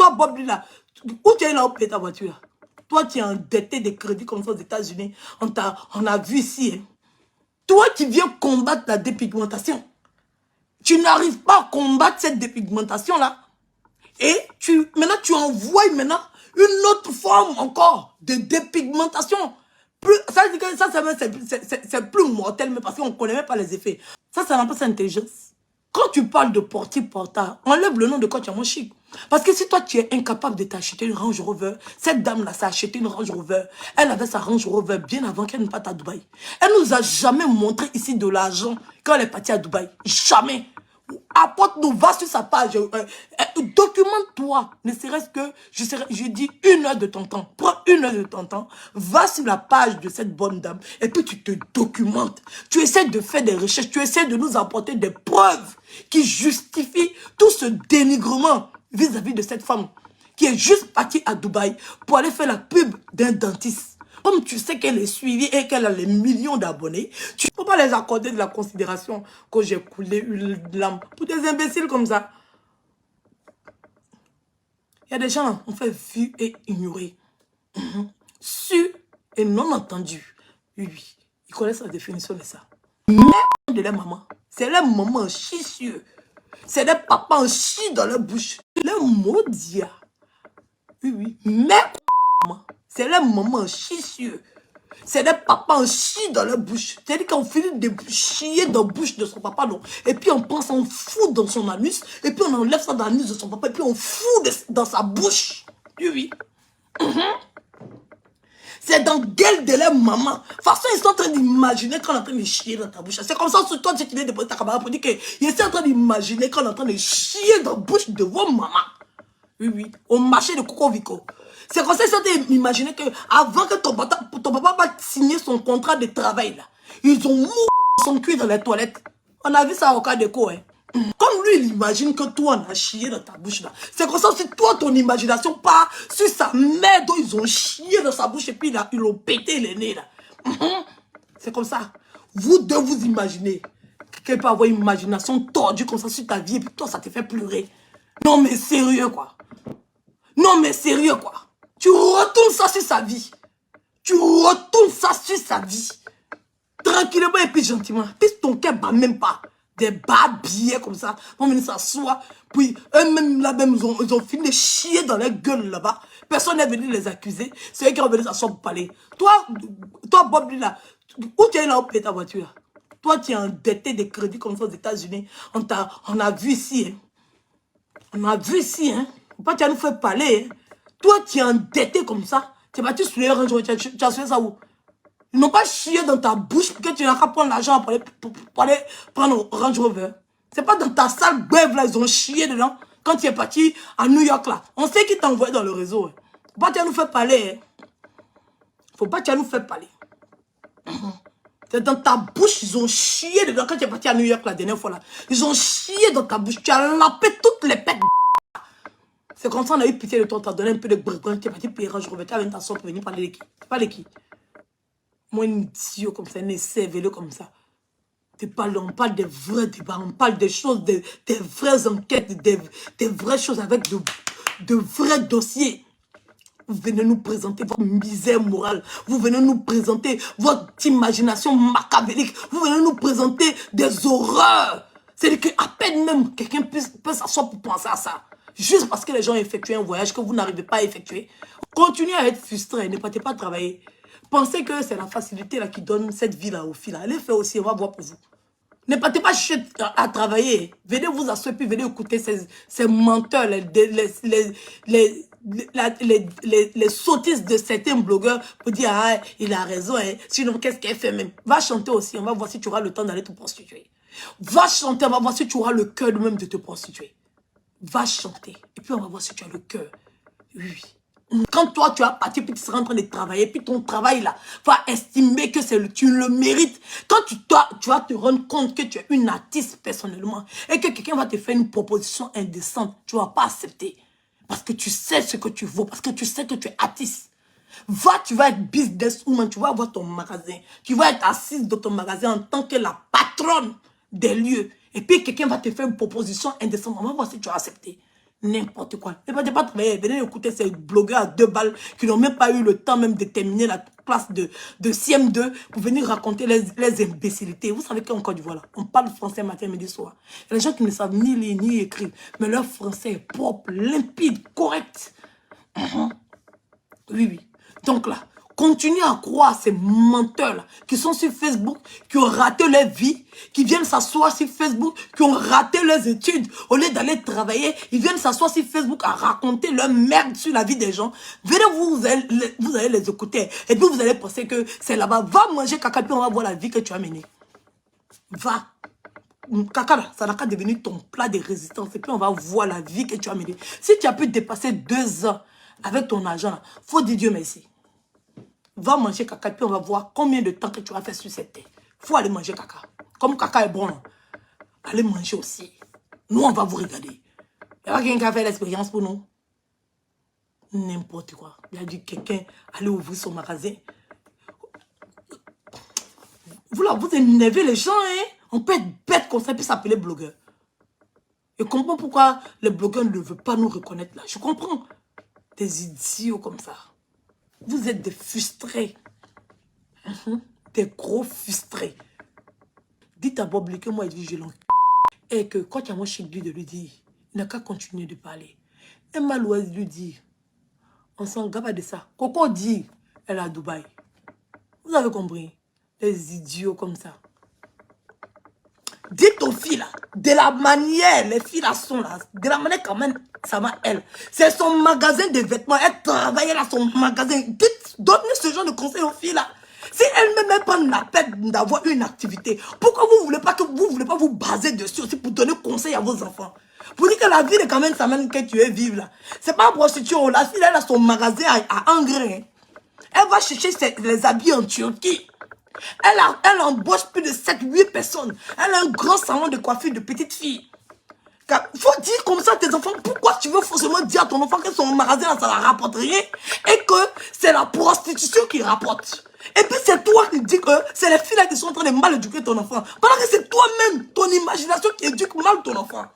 Toi, Bob, là, où tu es là, où paye ta voiture? Toi, tu es endetté des crédits comme ça aux États-Unis. On a vu ici. Hein. Toi qui viens combattre la dépigmentation. Tu n'arrives pas à combattre cette dépigmentation-là. Et maintenant, tu envoies maintenant une autre forme encore de dépigmentation. Ça veut dire que ça c'est plus mortel, mais parce qu'on ne connaît même pas les effets. Ça n'a pas l'intelligence. Quand tu parles de portard, enlève le nom de quoi tu as mon chic. Parce que si toi, tu es incapable de t'acheter une Range Rover, cette dame-là s'est acheté une Range Rover. Elle avait sa Range Rover bien avant qu'elle ne parte à Dubaï. Elle nous a jamais montré ici de l'argent quand elle est partie à Dubaï. Jamais. Apporte-nous, va sur sa page, documente-toi, ne serait-ce que, je dis 1 heure de ton temps, prends 1 heure de ton temps, va sur la page de cette bonne dame, et puis tu te documentes, tu essaies de faire des recherches, tu essaies de nous apporter des preuves qui justifient tout ce dénigrement vis-à-vis de cette femme, qui est juste partie à Dubaï pour aller faire la pub d'un dentiste. Comme tu sais qu'elle est suivie et qu'elle a les millions d'abonnés, tu ne peux pas les accorder de la considération que j'ai coulé une larme pour des imbéciles comme ça. Il y a des gens qui ont fait vu et ignorer. Su et non entendu. Oui, ils connaissent la définition de ça. Merde de la maman. C'est les mamans chissieux. C'est les papas en chie dans leur bouche. Les maudits. Oui. Merde. C'est les mamans chissieux. C'est des papas en chie dans leur bouche. C'est-à-dire qu'on finit de chier dans la bouche de son papa, non. Et puis on pense, on fout dans son anus. Et puis on enlève ça dans l'anus de son papa. Et puis on fout dans sa bouche. Oui. C'est dans gueule de leur maman. De toute façon, ils sont en train d'imaginer qu'on est en train de chier dans ta bouche. C'est comme ça, sur toi, tu viens de poser ta caméra pour dire qu'ils sont en train d'imaginer qu'on est en train de chier dans la bouche de vos mamans. Oui. Au marché de Coco Vico. C'est comme ça qu'ils sont en train d'imaginer qu'avant que ton papa va signer son contrat de travail, là, ils ont mouru son cul dans les toilettes. On a vu ça au cas de quoi, hein. Comme lui, il imagine que toi, on a chié dans ta bouche là. C'est comme ça, si toi, ton imagination part sur sa mère dont ils ont chié dans sa bouche et puis là, ils l'ont pété les nez là. C'est comme ça. Vous deux, vous imaginez. Quelqu'un peut avoir une imagination tordue comme ça sur ta vie et puis toi, ça te fait pleurer. Non mais sérieux quoi. Non mais sérieux quoi. Tu retournes ça sur sa vie. Tu retournes ça sur sa vie. Tranquillement et puis gentiment. Puis ton cœur bat même pas. Des babillets comme ça. Ils vont venir s'asseoir. Puis eux-mêmes là-même, ils ont fini de chier dans leur gueule là-bas. Personne n'est venu les accuser. C'est eux qui ont venu s'asseoir pour parler. Toi Bob, là, où tu es là où paye ta voiture? Toi, tu es endetté des crédits comme ça aux États-Unis. On a vu ici. Hein. On a vu ici. Hein. Pourquoi tu as nous fait parler? Hein. Toi, tu es endetté comme ça. Tu es parti sur les range, tu as fait ça où? Ils n'ont pas chié dans ta bouche pour que tu n'as qu'à prendre l'argent pour aller prendre un Range Rover. C'est pas dans ta sale beuve là, ils ont chié dedans quand tu es parti à New York là. On sait qui t'a envoyé dans le réseau. Hein. Faut pas que tu nous fais parler. Hein. Faut pas que tu nous fais parler. C'est dans ta bouche, ils ont chié dedans quand tu es parti à New York la dernière fois là. Ils ont chié dans ta bouche. Tu as lapé toutes les pètes. C'est comme ça on a eu pitié de toi, on t'a donné un peu de brigand, tu es parti payer Range Rover, tu as avec ta soeur pour venir parler de qui? Tu parles de qui? Moi, un idiot comme ça, un cerveleux comme ça. On parle des vrais débats, on parle des choses, des vraies enquêtes, des vraies choses avec de vrais dossiers. Vous venez nous présenter votre misère morale. Vous venez nous présenter votre imagination machiavélique. Vous venez nous présenter des horreurs. C'est-à-dire qu'à peine même quelqu'un peut s'asseoir pour penser à ça. Juste parce que les gens ont effectué un voyage que vous n'arrivez pas à effectuer. Continuez à être frustré, ne partez pas travailler. Pensez que c'est la facilité là qui donne cette vie-là aux filles. Allez faire aussi, on va voir pour vous. Ne partez pas à travailler. Venez vous asseoir puis venez écouter ces menteurs, les sottises de certains blogueurs pour dire ah, il a raison. Hein. Sinon, qu'est-ce qu'elle fait même? Va chanter aussi, on va voir si tu auras le temps d'aller te prostituer. Va chanter, on va voir si tu auras le cœur même de te prostituer. Va chanter. Et puis on va voir si tu as le cœur. Oui. Quand toi, tu as parti, puis tu seras en train de travailler, puis ton travail là, va estimer que tu le mérites. Quand tu vas te rendre compte que tu es une artiste personnellement, et que quelqu'un va te faire une proposition indécente, tu ne vas pas accepter. Parce que tu sais ce que tu vaux, parce que tu sais que tu es artiste. Tu vas être businesswoman, tu vas avoir ton magasin. Tu vas être assise dans ton magasin en tant que la patronne des lieux. Et puis quelqu'un va te faire une proposition indécente. On va voir si tu vas accepter. N'importe quoi. Ne pas travailler. Venez écouter ces blogueurs à 2 balles qui n'ont même pas eu le temps même de terminer la classe de CM2 pour venir raconter les imbécilités. Vous savez qu'en Côte d'Ivoire, on parle français matin, midi, soir. Il y a des gens qui ne savent ni lire ni écrire, mais leur français est propre, limpide, correct. Oui, oui. Donc là, continuez à croire ces menteurs-là qui sont sur Facebook, qui ont raté leur vie, qui viennent s'asseoir sur Facebook, qui ont raté leurs études. Au lieu d'aller travailler, ils viennent s'asseoir sur Facebook à raconter leur merde sur la vie des gens. Venez, vous allez les écouter. Et puis vous allez penser que c'est là-bas. Va manger caca, puis on va voir la vie que tu as menée. Va. Caca, là, ça n'a qu'à devenir ton plat de résistance. Et puis on va voir la vie que tu as menée. Si tu as pu dépasser 2 ans avec ton argent, il faut dire Dieu merci. Va manger caca, puis on va voir combien de temps que tu as fait sur cette terre. Il faut aller manger caca. Comme caca est bon, allez manger aussi. Nous, on va vous regarder. Il y a quelqu'un qui a fait l'expérience pour nous. N'importe quoi. Il y a dit quelqu'un aller ouvrir son magasin. Vous là, vous énervez les gens, hein. On peut être bête comme ça, puis s'appeler blogueur. Je comprends pourquoi les blogueurs ne veulent pas nous reconnaître là. Je comprends. Des idiots comme ça. Vous êtes des frustrés. Des gros frustrés. Dites à Bob Lee que moi, il dit, je l'en... Et que quand il y a mon chez lui de lui dire, il n'a qu'à continuer de parler. Et Malouaz lui dit, on s'en gabe de ça. Coco dit, elle est à Dubaï. Vous avez compris? Les idiots comme ça. Dites aux filles là, de la manière, les filles là sont là, de la manière quand même, ça va elle. C'est son magasin de vêtements, elle travaille là, son magasin. Dites, donnez ce genre de conseils aux filles là. Si elles-mêmes ne prennent la peine d'avoir une activité, pourquoi vous ne voulez pas vous baser dessus aussi pour donner conseil à vos enfants? Pour dire que la vie est quand même ça même que tu es vivre là. C'est pas prostitution, la fille elle a son magasin à engrais. Elle va chercher les habits en Turquie. Elle embauche plus de 7-8 personnes. Elle a un grand salon de coiffure de petites filles. Il faut dire comme ça à tes enfants. Pourquoi tu veux forcément dire à ton enfant que son magasin, ça ne rapporte rien et que c'est la prostitution qui rapporte. Et puis c'est toi qui dis que c'est les filles là qui sont en train de mal éduquer ton enfant. Pendant que c'est toi-même, ton imagination qui éduque mal ton enfant.